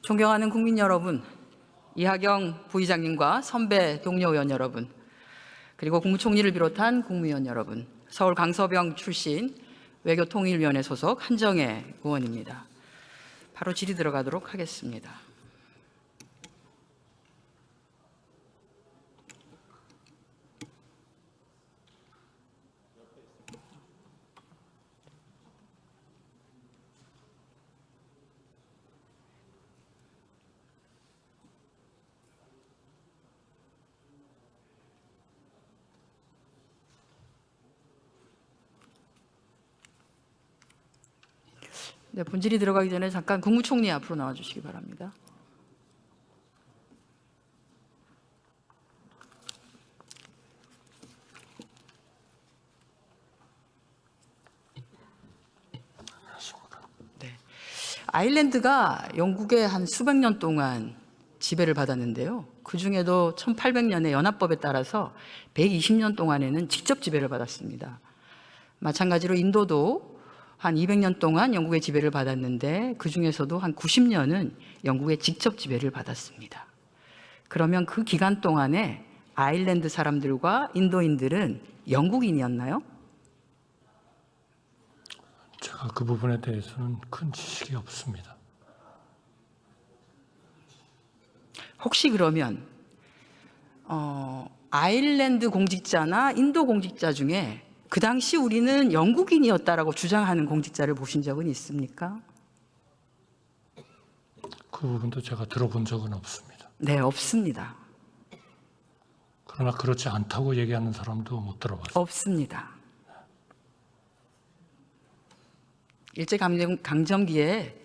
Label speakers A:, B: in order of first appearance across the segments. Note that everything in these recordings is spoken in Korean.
A: 존경하는 국민 여러분, 이하경 부의장님과 선배 동료 의원 여러분, 그리고 국무총리를 비롯한 국무위원 여러분, 서울 강서병 출신 외교통일위원회 소속 한정혜 의원입니다. 바로 질의 들어가도록 하겠습니다. 네, 본질이 들어가기 전에 잠깐 국무총리 앞으로 나와주시기 바랍니다. 네, 아일랜드가 영국의 한 수백 년 동안 지배를 받았는데요. 그 중에도 1800년의 연합법에 따라서 120년 동안에는 직접 지배를 받았습니다. 마찬가지로 인도도 한 200년 동안 영국의 지배를 받았는데 그 중에서도 한 90년은 영국의 직접 지배를 받았습니다. 그러면 그 기간 동안에 아일랜드 사람들과 인도인들은 영국인이었나요?
B: 제가 그 부분에 대해서는 큰 지식이 없습니다.
A: 혹시 그러면 아일랜드 공직자나 인도 공직자 중에 그 당시 우리는 영국인이었다라고 주장하는 공직자를 보신 적은 있습니까?
B: 그 부분도 제가 들어본 적은 없습니다.
A: 네, 없습니다.
B: 그러나 그렇지 않다고 얘기하는 사람도 못 들어봤습니다.
A: 없습니다. 일제강점기에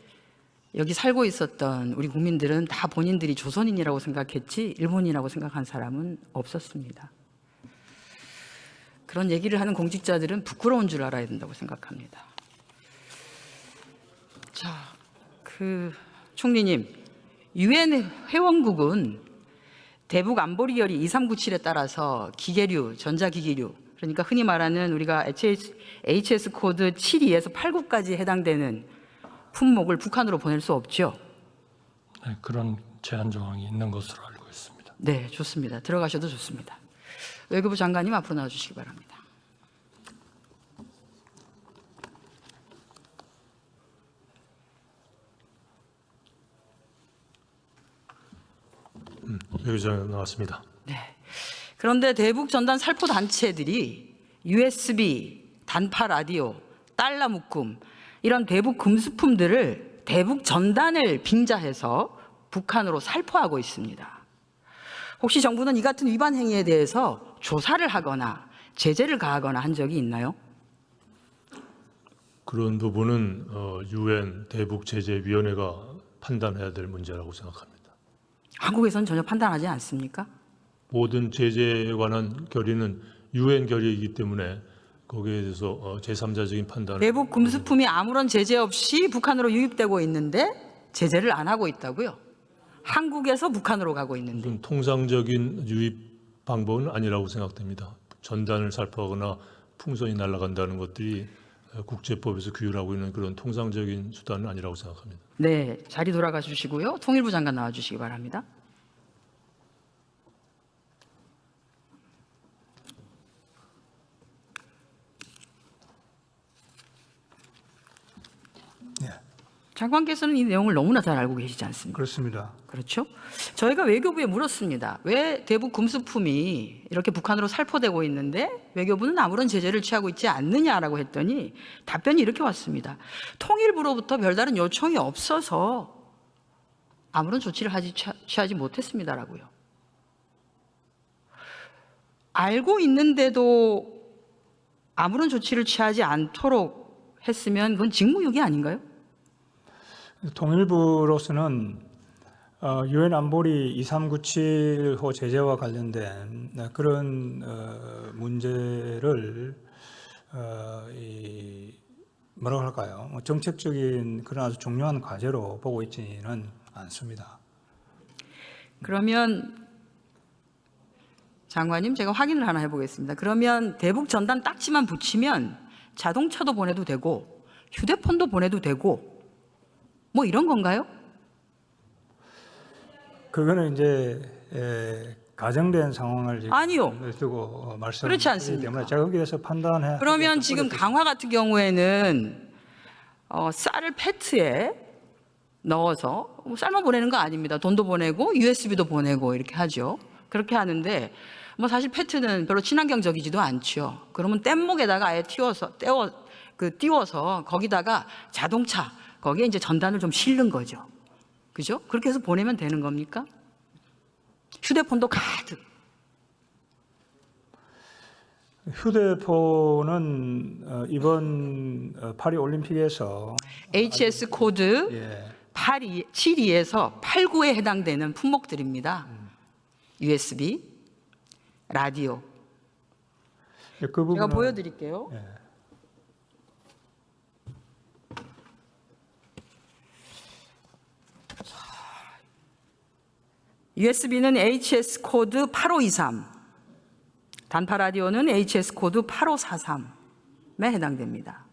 A: 여기 살고 있었던 우리 국민들은 다 본인들이 조선인이라고 생각했지 일본인이라고 생각한 사람은 없었습니다. 그런 얘기를 하는 공직자들은 부끄러운 줄 알아야 된다고 생각합니다. 자, 총리님, 유엔 회원국은 대북 안보리 결의 2397에 따라서 기계류, 전자기기류, 그러니까 흔히 말하는 우리가 HS 코드 72에서 89까지 해당되는 품목을 북한으로 보낼 수 없죠?
B: 네, 그런 제한 조항이 있는 것으로 알고 있습니다.
A: 네, 좋습니다. 들어가셔도 좋습니다. 외교부 장관님 앞으로 나와주시기 바랍니다.
C: 외교장 나왔습니다.
A: 네. 그런데 대북 전단 살포 단체들이 USB, 단파 라디오, 달러 묶음 이런 대북 금수품들을 대북 전단을 빙자해서 북한으로 살포하고 있습니다. 혹시 정부는 이 같은 위반 행위에 대해서 조사를 하거나 제재를 가하거나 한 적이 있나요?
C: 그런 부분은 유엔 대북제재위원회가 판단해야 될 문제라고 생각합니다.
A: 한국에서는 전혀 판단하지 않습니까?
C: 모든 제재에 관한 결의는 유엔 결의이기 때문에 거기에 대해서 제3자적인 판단을
A: 대북 금수품이 아무런 제재 없이 북한으로 유입되고 있는데 제재를 안 하고 있다고요? 한국에서 북한으로 가고 있는데.
C: 무슨 통상적인 유입 방법은 아니라고 생각됩니다. 전단을 살포하거나 풍선이 날아간다는 것들이 국제법에서 규율하고 있는 그런 통상적인 수단은 아니라고 생각합니다.
A: 네, 자리 돌아가 주시고요. 통일부 장관 나와 주시기 바랍니다.
D: 네,
A: 장관께서는 이 내용을 너무나 잘 알고 계시지 않습니까?
D: 그렇습니다.
A: 그렇죠? 저희가 외교부에 물었습니다. 왜 대북 금수품이 이렇게 북한으로 살포되고 있는데 외교부는 아무런 제재를 취하고 있지 않느냐라고 했더니 답변이 이렇게 왔습니다. 통일부로부터 별다른 요청이 없어서 아무런 조치를 취하지 못했습니다라고요. 알고 있는데도 아무런 조치를 취하지 않도록 했으면 그건 직무유기 아닌가요?
D: 통일부로서는 유엔 안보리 2397호 제재와 관련된 그런 문제를 뭐라고 할까요? 정책적인 그런 아주 중요한 과제로 보고 있지는 않습니다.
A: 그러면 장관님, 제가 확인을 하나 해보겠습니다. 그러면 대북 전단 딱지만 붙이면 자동차도 보내도 되고 휴대폰도 보내도 되고 뭐 이런 건가요?
D: 그거는 이제 가정된 상황을 지금
A: 아니요.
D: 두고 말씀드리기
A: 그렇지 않습니까?
D: 때문에 제가 거기에 대해서 판단해.
A: 그러면 지금 강화 같은 경우에는 쌀을 페트에 넣어서 삶아 보내는 거 아닙니다. 돈도 보내고 USB도 보내고 이렇게 하죠. 그렇게 하는데 뭐 사실 페트는 별로 친환경적이지도 않죠. 그러면 뗏목에다가 아예 띄워서 거기다가 자동차 거기에 이제 전단을 좀 실는 거죠. 그죠? 그렇게 해서 보내면 되는 겁니까? 휴대폰도 가득.
D: 휴대폰은 이번 파리 올림픽에서
A: HS 코드
D: 예,
A: 72에서 89에 해당되는 품목들입니다. USB, 라디오.
D: 그
A: 제가
D: 부분은
A: 보여드릴게요.
D: 예.
A: USB는 HS 코드 8523, 단파 라디오는 HS 코드 8543에 해당됩니다.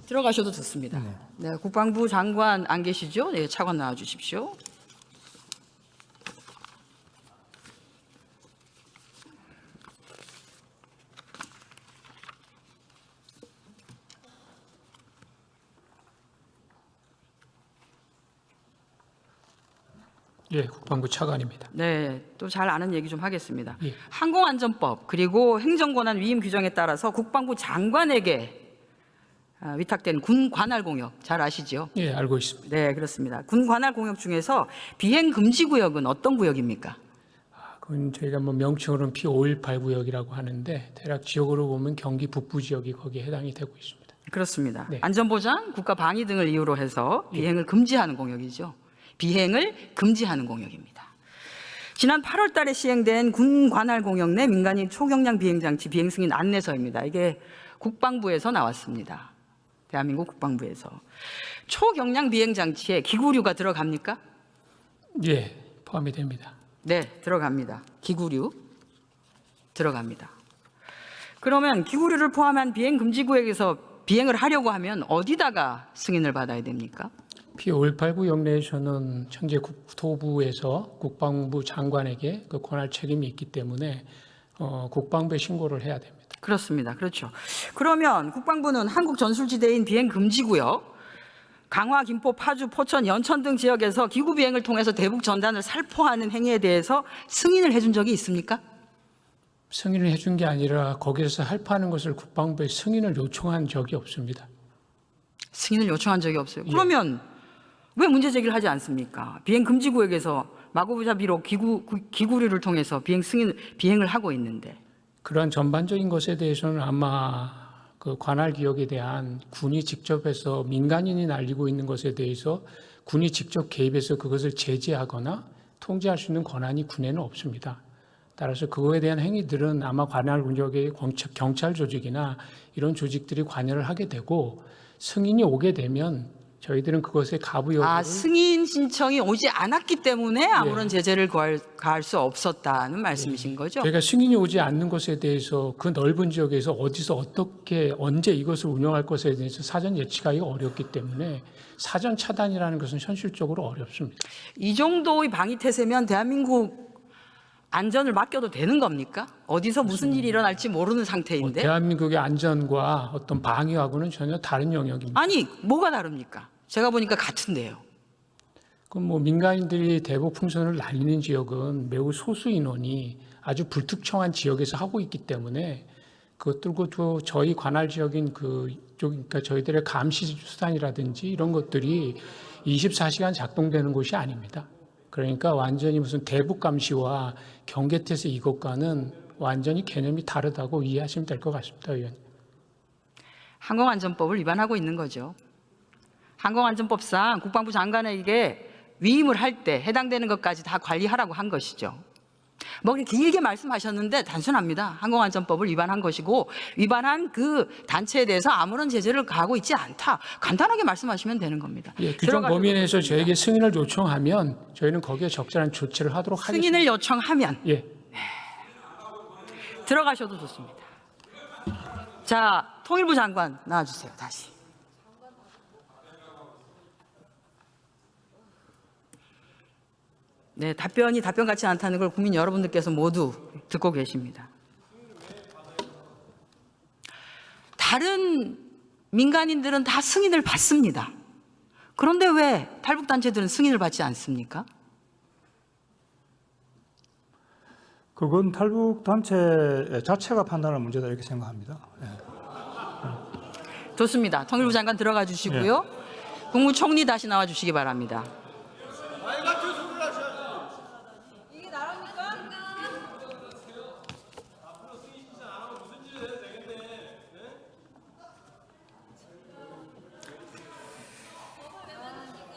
A: 들어가셔도 좋습니다. 네, 국방부 장관 안 계시죠? 네, 차관 나와 주십시오.
B: 예, 국방부 차관입니다.
A: 네, 또 잘 아는 얘기 좀 하겠습니다.
B: 예.
A: 항공안전법 그리고 행정권한 위임 규정에 따라서 국방부 장관에게 위탁된 군 관할 공역 잘 아시죠?
B: 예, 알고 있습니다.
A: 네, 그렇습니다. 군 관할 공역 중에서 비행 금지 구역은 어떤 구역입니까?
B: 그건 저희가 뭐 명칭으로는 P518 구역이라고 하는데 대략 지역으로 보면 경기 북부 지역이 거기에 해당이 되고 있습니다.
A: 그렇습니다.
B: 네.
A: 안전보장, 국가 방위 등을 이유로 해서 비행을 금지하는 공역이죠. 비행을 금지하는 공역입니다. 지난 8월 달에 시행된 군 관할 공역 내 민간인 초경량 비행장치 비행 승인 안내서입니다. 이게 국방부에서 나왔습니다. 대한민국 국방부에서. 초경량 비행장치에 기구류가 들어갑니까?
B: 예, 포함이 됩니다.
A: 네, 들어갑니다. 기구류 들어갑니다. 그러면 기구류를 포함한 비행 금지 구역에서 비행을 하려고 하면 어디다가 승인을 받아야 됩니까?
B: P518 구역 내에서는 현재 국토부에서 국방부 장관에게 그 권할 책임이 있기 때문에 국방부에 신고를 해야 됩니다.
A: 그렇습니다. 그렇죠. 그러면 국방부는 한국 전술지대인 비행 금지 구역, 강화, 김포, 파주, 포천, 연천 등 지역에서 기구 비행을 통해서 대북 전단을 살포하는 행위에 대해서 승인을 해준 적이 있습니까?
B: 승인을 해준 게 아니라 거기에서 살포하는 것을 국방부에 승인을 요청한 적이 없습니다.
A: 승인을 요청한 적이 없어요.
B: 예.
A: 그러면 왜 문제 제기를 하지 않습니까? 비행 금지 구역에서 마구잡이로 기구류를 통해서 비행을 하고 있는데.
B: 그러한 전반적인 것에 대해서는 아마 그 관할 기역에 대한 군이 직접 해서 민간인이 날리고 있는 것에 대해서 군이 직접 개입해서 그것을 제재하거나 통제할 수 있는 권한이 군에는 없습니다. 따라서 그거에 대한 행위들은 아마 관할 군역의 경찰 조직이나 이런 조직들이 관여를 하게 되고 승인이 오게 되면 저희들은 그것의 가부 여부를
A: 승인 신청이 오지 않았기 때문에 아무런 제재를 가할 수 없었다는 말씀이신 거죠?
B: 저희가 승인이 오지 않는 것에 대해서 그 넓은 지역에서 어디서 어떻게 언제 이것을 운영할 것에 대해서 사전 예측하기가 어렵기 때문에 사전 차단이라는 것은 현실적으로 어렵습니다.
A: 이 정도의 방위 태세면 대한민국 안전을 맡겨도 되는 겁니까? 어디서 무슨 일이 일어날지 모르는 상태인데.
B: 대한민국의 안전과 어떤 방위하고는 전혀 다른 영역입니다.
A: 아니, 뭐가 다릅니까? 제가 보니까 같은데요.
B: 그럼 뭐 민간인들이 대북 풍선을 날리는 지역은 매우 소수 인원이 아주 불특정한 지역에서 하고 있기 때문에 그것들도 저희 관할 지역인 그러니까 저희들의 감시 수단이라든지 이런 것들이 24시간 작동되는 곳이 아닙니다. 그러니까 완전히 무슨 대북 감시와 경계태세 이것과는 완전히 개념이 다르다고 이해하시면 될 것 같습니다, 의원님.
A: 항공안전법을 위반하고 있는 거죠. 항공안전법상 국방부 장관에게 위임을 할 때 해당되는 것까지 다 관리하라고 한 것이죠. 뭐 길게 말씀하셨는데 단순합니다. 항공안전법을 위반한 것이고 위반한 그 단체에 대해서 아무런 제재를 가하고 있지 않다. 간단하게 말씀하시면 되는 겁니다.
B: 예, 규정 범위 내에서 저에게 승인을 요청하면 저희는 거기에 적절한 조치를 하도록 하겠습니다.
A: 승인을 요청하면
B: 예.
A: 들어가셔도 좋습니다. 자, 통일부 장관 나와주세요. 다시. 네, 답변이 답변 같지 않다는 걸 국민 여러분들께서 모두 듣고 계십니다. 다른 민간인들은 다 승인을 받습니다. 그런데 왜 탈북단체들은 승인을 받지 않습니까?
D: 그건 탈북 단체 자체가 판단할 문제다 이렇게 생각합니다. 예.
A: 좋습니다. 통일부 장관 들어가 주시고요. 국무총리 다시 나와 주시기 바랍니다.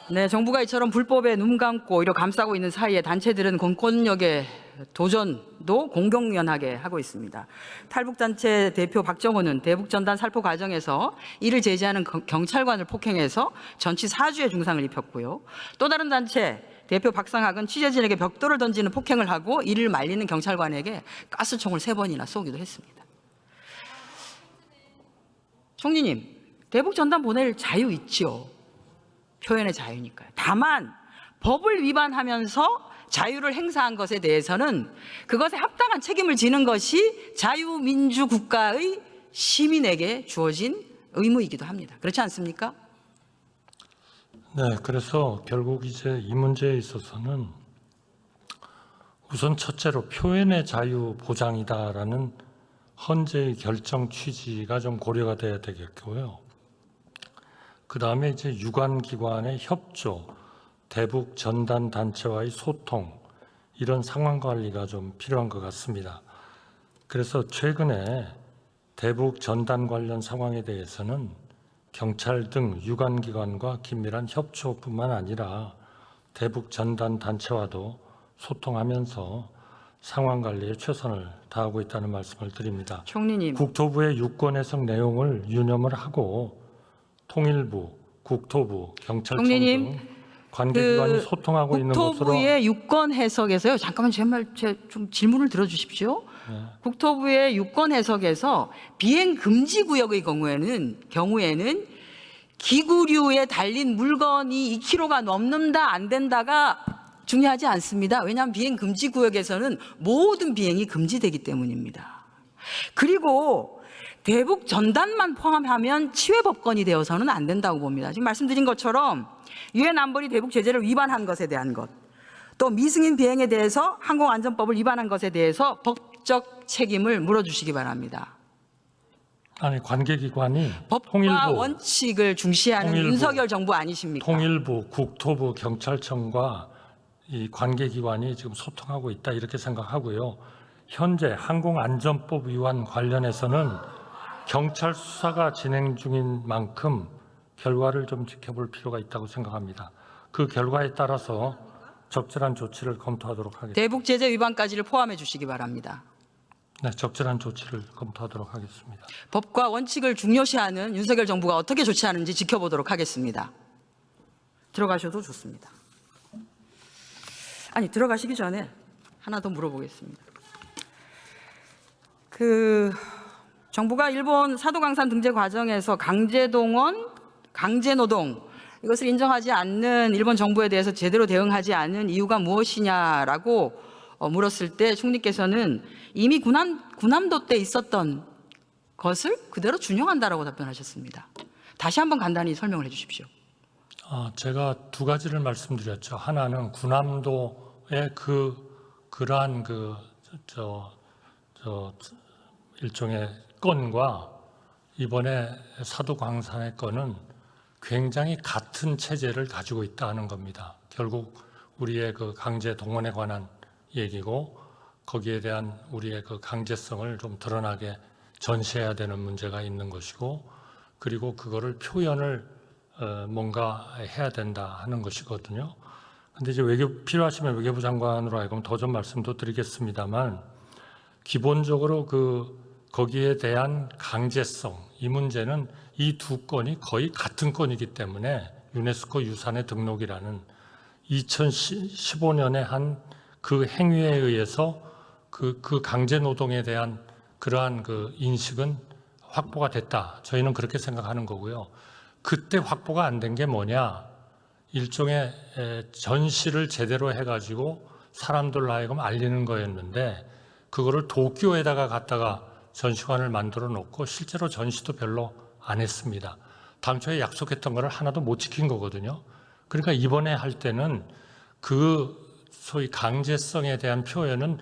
A: 네, 정부가 이처럼 불법에 눈 감고 오히려 감싸고 있는 사이에 단체들은 공권력의 도전도 공공연하게 하고 있습니다. 탈북단체 대표 박정호는 대북전단 살포 과정에서 이를 제지하는 경찰관을 폭행해서 전치 4주의 중상을 입혔고요. 또 다른 단체 대표 박상학은 취재진에게 벽돌을 던지는 폭행을 하고 이를 말리는 경찰관에게 가스총을 3번이나 쏘기도 했습니다. 총리님, 대북전단 보낼 자유 있죠. 표현의 자유니까요. 다만 법을 위반하면서 자유를 행사한 것에 대해서는 그것에 합당한 책임을 지는 것이 자유민주국가의 시민에게 주어진 의무이기도 합니다. 그렇지 않습니까?
E: 네, 그래서 결국 이제 이 문제에 있어서는 우선 첫째로 표현의 자유 보장이다라는 헌재의 결정 취지가 좀 고려가 돼야 되겠고요. 그 다음에 이제 유관기관의 협조, 대북 전단 단체와의 소통, 이런 상황 관리가 좀 필요한 것 같습니다. 그래서 최근에 대북 전단 관련 상황에 대해서는 경찰 등 유관기관과 긴밀한 협조뿐만 아니라 대북 전단 단체와도 소통하면서 상황 관리에 최선을 다하고 있다는 말씀을 드립니다.
A: 총리님.
E: 국토부의 유권 해석 내용을 유념을 하고 통일부, 국토부, 경찰청
A: 총리님,
E: 등 관계기관이 소통하고 있는 것으로.
A: 국토부의 유권 해석에서요. 잠깐만 제 좀 질문을 들어주십시오. 국토부의 유권 해석에서 비행 금지 구역의 경우에는 기구류에 달린 물건이 2kg가 넘는다 안 된다가 중요하지 않습니다. 왜냐하면 비행 금지 구역에서는 모든 비행이 금지되기 때문입니다. 그리고 대북 전단만 포함하면 치외법권이 되어서는 안 된다고 봅니다. 지금 말씀드린 것처럼 유엔 안보리 대북 제재를 위반한 것에 대한 것, 또 미승인 비행에 대해서 항공안전법을 위반한 것에 대해서 법적 책임을 물어주시기 바랍니다.
E: 아니, 관계기관이
A: 법과
E: 통일부,
A: 원칙을 중시하는
E: 통일부,
A: 윤석열 정부 아니십니까?
E: 통일부, 국토부, 경찰청과 이 관계기관이 지금 소통하고 있다 이렇게 생각하고요. 현재 항공안전법 위반 관련해서는 경찰 수사가 진행 중인 만큼 결과를 좀 지켜볼 필요가 있다고 생각합니다. 그 결과에 따라서 적절한 조치를 검토하도록 하겠습니다.
A: 대북 제재 위반까지를 포함해 주시기 바랍니다.
E: 네, 적절한 조치를 검토하도록 하겠습니다.
A: 법과 원칙을 중요시하는 윤석열 정부가 어떻게 조치하는지 지켜보도록 하겠습니다. 들어가셔도 좋습니다. 아니, 들어가시기 전에 하나 더 물어보겠습니다. 정부가 일본 사도강산 등재 과정에서 강제동원, 강제노동 이것을 인정하지 않는 일본 정부에 대해서 제대로 대응하지 않은 이유가 무엇이냐라고 물었을 때 총리께서는 이미 군함도 때 있었던 것을 그대로 준용한다라고 답변하셨습니다. 다시 한번 간단히 설명을 해 주십시오.
E: 제가 두 가지를 말씀드렸죠. 하나는 군함도의 그러한 일종의 건과 이번에 사도광산의 건은 굉장히 같은 체제를 가지고 있다는 겁니다. 결국 우리의 그 강제 동원에 관한 얘기고 거기에 대한 우리의 그 강제성을 좀 드러나게 전시해야 되는 문제가 있는 것이고 그리고 그거를 표현을 뭔가 해야 된다 하는 것이거든요. 근데 이제 필요하시면 외교부 장관으로 하여금 더 좀 말씀도 드리겠습니다만 기본적으로 거기에 대한 강제성, 이 문제는 이 두 건이 거의 같은 건이기 때문에 유네스코 유산의 등록이라는 2015년에 한 그 행위에 의해서 그 강제 노동에 대한 그러한 그 인식은 확보가 됐다. 저희는 그렇게 생각하는 거고요. 그때 확보가 안 된 게 뭐냐? 일종의 전시를 제대로 해가지고 사람들 하여금 알리는 거였는데 그거를 도쿄에다가 갖다가 전시관을 만들어 놓고 실제로 전시도 별로 안 했습니다. 당초에 약속했던 거를 하나도 못 지킨 거거든요. 그러니까 이번에 할 때는 그 소위 강제성에 대한 표현은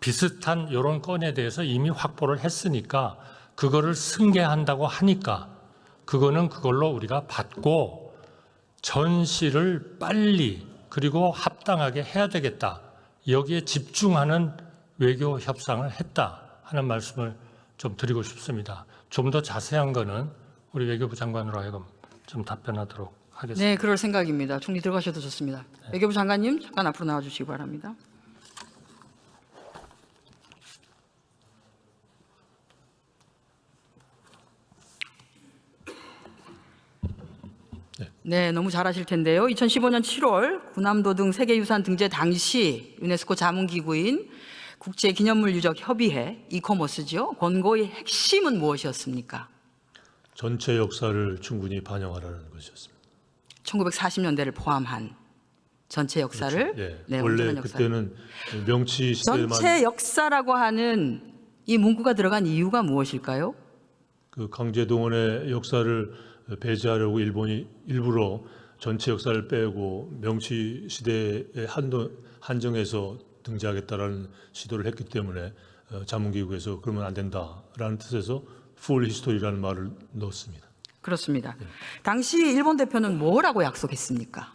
E: 비슷한 이런 건에 대해서 이미 확보를 했으니까 그거를 승계한다고 하니까 그거는 그걸로 우리가 받고 전시를 빨리 그리고 합당하게 해야 되겠다. 여기에 집중하는 외교 협상을 했다 하는 말씀을 좀 드리고 싶습니다. 좀 더 자세한 거는 우리 외교부 장관으로 하여금 좀 답변하도록 하겠습니다.
A: 네, 그럴 생각입니다. 총리 들어가셔도 좋습니다. 외교부 장관님 잠깐 앞으로 나와주시기 바랍니다. 네, 너무 잘하실 텐데요. 2015년 7월 구남도 등 세계유산 등재 당시 유네스코 자문기구인 국제기념물유적협의회 이코모스죠. 권고의 핵심은 무엇이었습니까?
C: 전체 역사를 충분히 반영하라는 것이었습니다.
A: 1940년대를 포함한 전체 역사를
C: 그렇죠. 예.
A: 네,
C: 원래
A: 온전한 역사.
C: 그때는 명치 시대만
A: 전체 역사라고 하는 이 문구가 들어간 이유가 무엇일까요?
C: 그 강제동원의 역사를 배제하려고 일본이 일부러 전체 역사를 빼고 명치 시대에 한정해서 등재하겠다라는 시도를 했기 때문에 자문기구에서 그러면 안 된다라는 뜻에서 풀 히스토리라는 말을 넣었습니다.
A: 그렇습니다. 당시 일본 대표는 뭐라고 약속했습니까?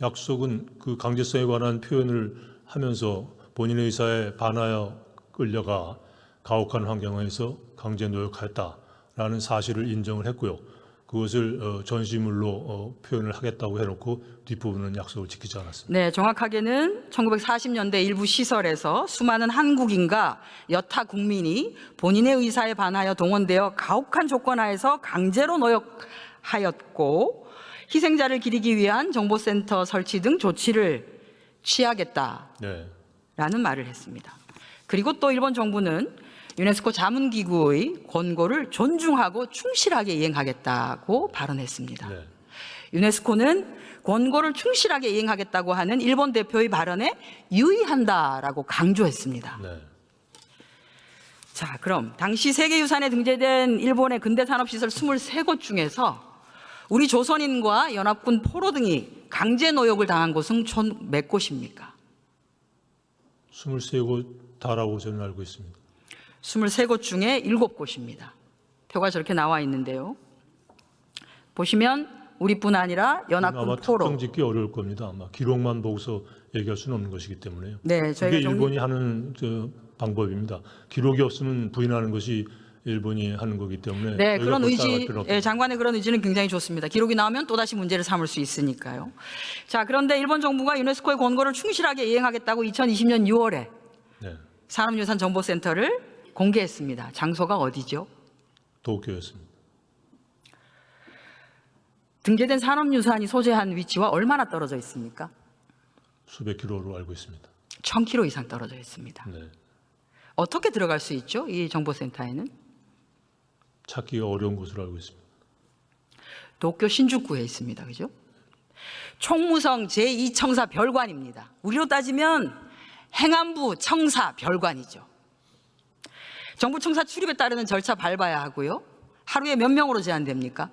C: 약속은 그 강제성에 관한 표현을 하면서 본인의 의사에 반하여 끌려가 가혹한 환경에서 강제 노역하였다라는 사실을 인정을 했고요. 그것을 전시물로 표현을 하겠다고 해놓고 뒷부분은 약속을 지키지 않았습니다.
A: 네, 정확하게는 1940년대 일부 시설에서 수많은 한국인과 여타 국민이 본인의 의사에 반하여 동원되어 가혹한 조건 하에서 강제로 노역하였고 희생자를 기리기 위한 정보센터 설치 등 조치를 취하겠다라는
C: 네.
A: 말을 했습니다. 그리고 또 일본 정부는 유네스코 자문기구의 권고를 존중하고 충실하게 이행하겠다고 발언했습니다.
C: 네.
A: 유네스코는 권고를 충실하게 이행하겠다고 하는 일본 대표의 발언에 유의한다라고 강조했습니다.
C: 네.
A: 자, 그럼 당시 세계유산에 등재된 일본의 근대산업시설 23곳 중에서 우리 조선인과 연합군 포로 등이 강제 노역을 당한 곳은 총 몇 곳입니까?
C: 23곳 다라고 저는 알고 있습니다.
A: 23곳 중에 7곳입니다. 표가 저렇게 나와 있는데요. 보시면 우리뿐 아니라
C: 아마
A: 연합군 포로.
C: 특정 짓기 어려울 겁니다. 아마 기록만 보고서 얘기할 수는 없는 것이기 때문에요.
A: 네, 저희가
C: 그게 일본이 하는 방법입니다. 기록이 없으면 부인하는 것이 일본이 하는 거기 때문에
A: 네,
C: 저희가
A: 그런
C: 그걸
A: 의지,
C: 따라갈 필요는 없습니다.
A: 장관의 그런 의지는 굉장히 좋습니다. 기록이 나오면 또다시 문제를 삼을 수 있으니까요. 자, 그런데 일본 정부가 유네스코의 권고를 충실하게 이행하겠다고 2020년 6월에
C: 네,
A: 산업유산 정보센터를 공개했습니다. 장소가 어디죠?
C: 도쿄였습니다.
A: 등재된 산업유산이 소재한 위치와 얼마나 떨어져 있습니까?
C: 수백 킬로로 알고 있습니다.
A: 1000km 이상 떨어져 있습니다.
C: 네,
A: 어떻게 들어갈 수 있죠? 이 정보센터에는?
C: 찾기가 어려운 곳으로 알고 있습니다.
A: 도쿄 신주쿠에 있습니다. 그죠? 총무성 제2청사 별관입니다. 우리로 따지면 행안부 청사 별관이죠. 정부 청사 출입에 따르는 절차 밟아야 하고요. 하루에 몇 명으로 제한됩니까?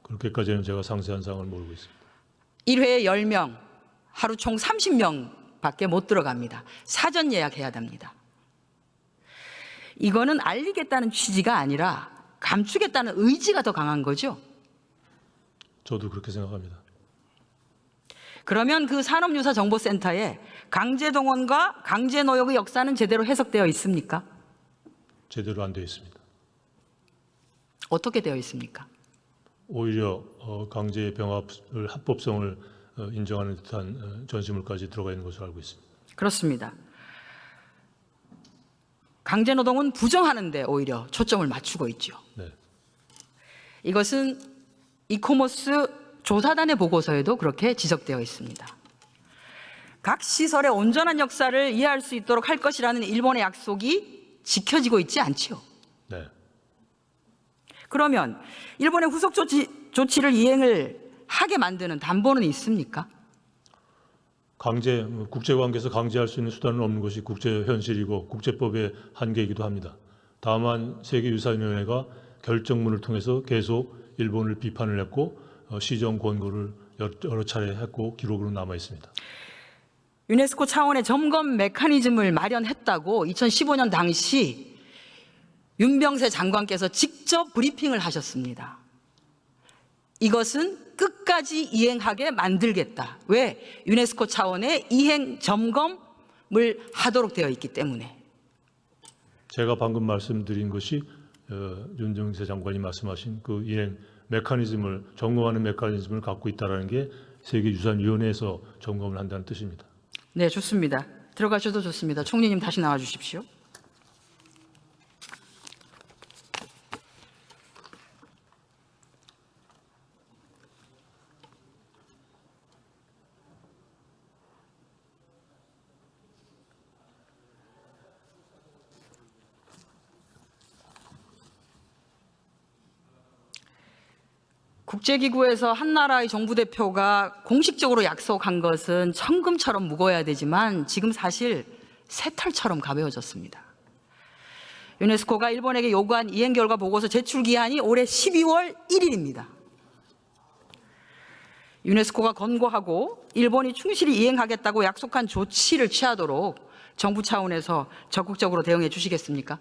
C: 그렇게까지는 제가 상세한 사항을 모르고 있습니다.
A: 1회에 10명, 하루 총 30명밖에 못 들어갑니다. 사전 예약해야 됩니다. 이거는 알리겠다는 취지가 아니라 감추겠다는 의지가 더 강한 거죠.
C: 저도 그렇게 생각합니다.
A: 그러면 그 산업유사 정보센터에 강제동원과 강제노역의 역사는 제대로 해석되어 있습니까?
C: 제대로 안 되어 있습니다.
A: 어떻게 되어 있습니까?
C: 오히려 강제 병합을 합법성을 인정하는 듯한 전시물까지 들어가 있는 것으로 알고 있습니다.
A: 그렇습니다. 강제노동은 부정하는데 오히려 초점을 맞추고 있죠.
C: 네,
A: 이것은 이코모스 조사단의 보고서에도 그렇게 지적되어 있습니다. 각 시설의 온전한 역사를 이해할 수 있도록 할 것이라는 일본의 약속이 지켜지고 있지 않죠.
C: 네.
A: 그러면 일본의 후속 조치 조치를 이행을 하게 만드는 담보는 있습니까?
C: 국제관계에서 강제할 수 있는 수단은 없는 것이 국제 현실이고 국제법의 한계이기도 합니다. 다만 세계유산위원회가 결정문을 통해서 계속 일본을 비판을 했고 시정 권고를 여러 차례 했고 기록으로 남아 있습니다.
A: 유네스코 차원의 점검 메커니즘을 마련했다고 2015년 당시 윤병세 장관께서 직접 브리핑을 하셨습니다. 이것은 끝까지 이행하게 만들겠다. 왜? 유네스코 차원의 이행 점검을 하도록 되어 있기 때문에.
C: 제가 방금 말씀드린 것이 윤병세 장관이 말씀하신 그 이행 메커니즘을 점검하는 메커니즘을 갖고 있다는 게 세계유산위원회에서 점검을 한다는 뜻입니다.
A: 네, 좋습니다. 들어가셔도 좋습니다. 총리님 다시 나와 주십시오. 국제기구에서 한 나라의 정부 대표가 공식적으로 약속한 것은 천금처럼 무거워야 되지만 지금 사실 새털처럼 가벼워졌습니다. 유네스코가 일본에게 요구한 이행 결과 보고서 제출 기한이 올해 12월 1일입니다. 유네스코가 권고하고 일본이 충실히 이행하겠다고 약속한 조치를 취하도록 정부 차원에서 적극적으로 대응해 주시겠습니까?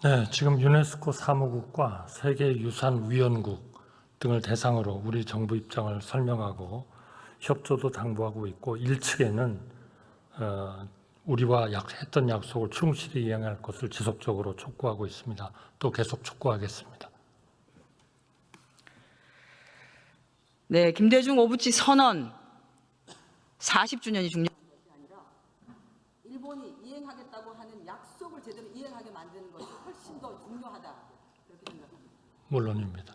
E: 네, 지금 유네스코 사무국과 세계유산위원국 등을 대상으로 우리 정부 입장을 설명하고 협조도 당부하고 있고 일측에는 우리와 했던 약속을 충실히 이행할 것을 지속적으로 촉구하고 있습니다. 또 계속 촉구하겠습니다.
A: 네, 김대중 오부치 선언 40주년이 중요한 것이 아니라 일본이 이행하겠다고 하는 약속을 제대로 이행하게 만드는 것이 훨씬 더 중요하다. 그렇게 생각합니다.
E: 물론입니다.